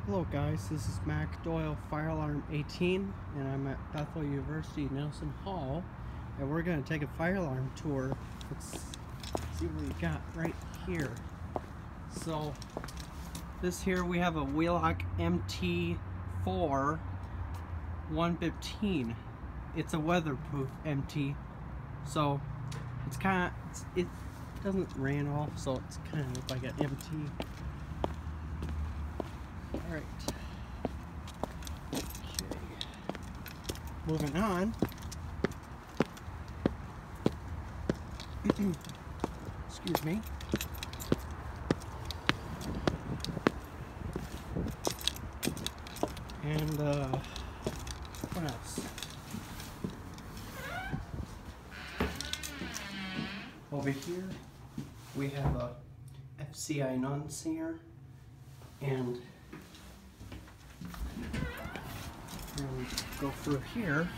Hello guys, this is Mac Doyle Fire Alarm 18 and I'm at Bethel University Nelson Hall and we're going to take a fire alarm tour. Let's see what we got right here. So this here we have a Wheelock MT4 115. It's a weatherproof MT, so it's kind of, it doesn't rain off, so it's kind of look like an MT. Alright. Okay. Moving on. Excuse me. And what else? Over here we have a FCI non-seer, and we'll go through here.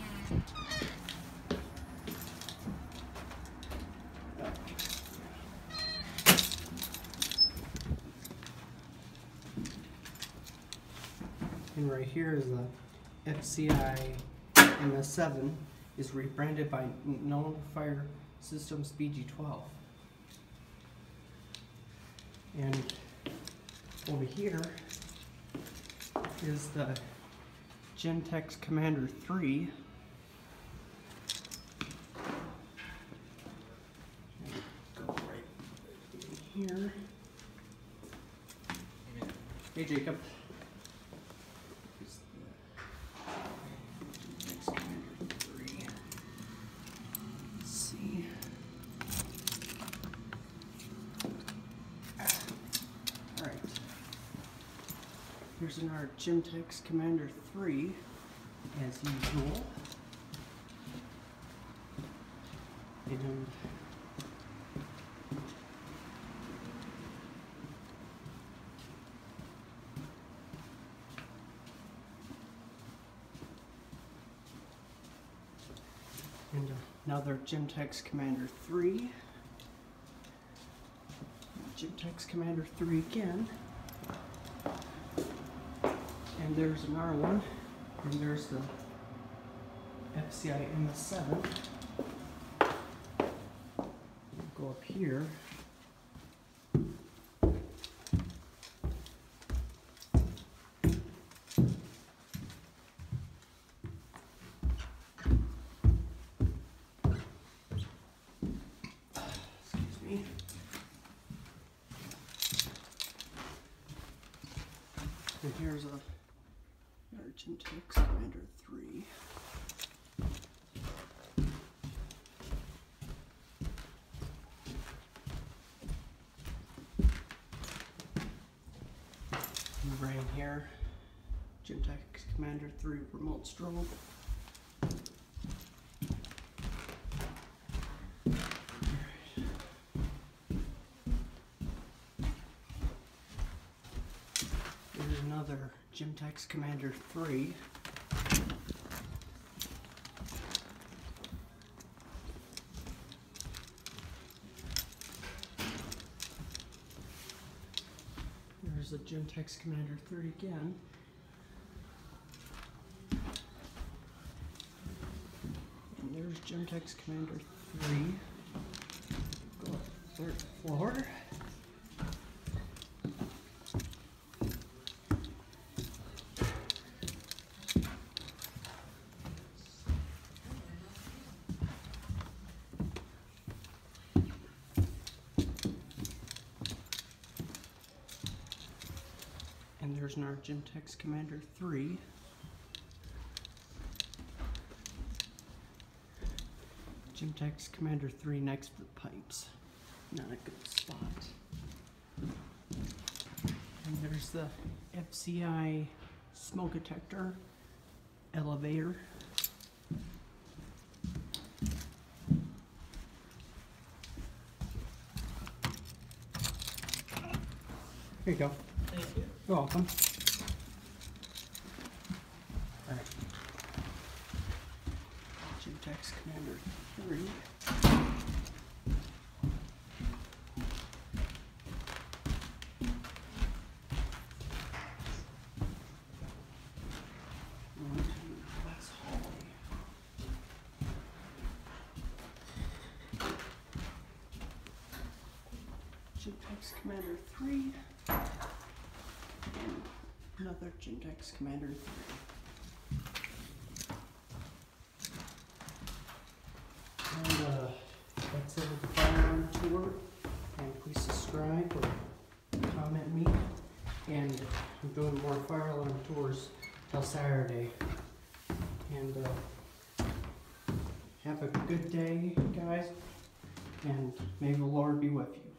And right here is the FCI MS7, is rebranded by Known Fire Systems BG12. And over here is the Gentex Commander 3. Go right in here. Hey Jacob. Gentex Commander 3. Let's see. Alright. Here's our Gentex Commander 3, as usual. And another Gentex Commander 3. Gentex Commander 3 again. And there's another one. And there's the FCI MS7. Go up here. Excuse me. And here's another Gentex Commander 3. And right here, Gentex Commander 3 remote strobe. There's another Gentex Commander 3. There's a Gentex Commander 3 again. And there's Gentex Commander 3. Go up the third floor. And there's our Gentex Commander 3. Gentex Commander 3 next to the pipes. Not a good spot. And there's the FCI smoke detector elevator. Here you go. Thank you. You're welcome. Alright. Gentex Commander 3. Gentex Commander 3. And another Gentex Commander 3. And that's it with the firearm tour. And please subscribe or comment me. And I'm doing more firearm tours till Saturday. And have a good day, guys. And may the Lord be with you.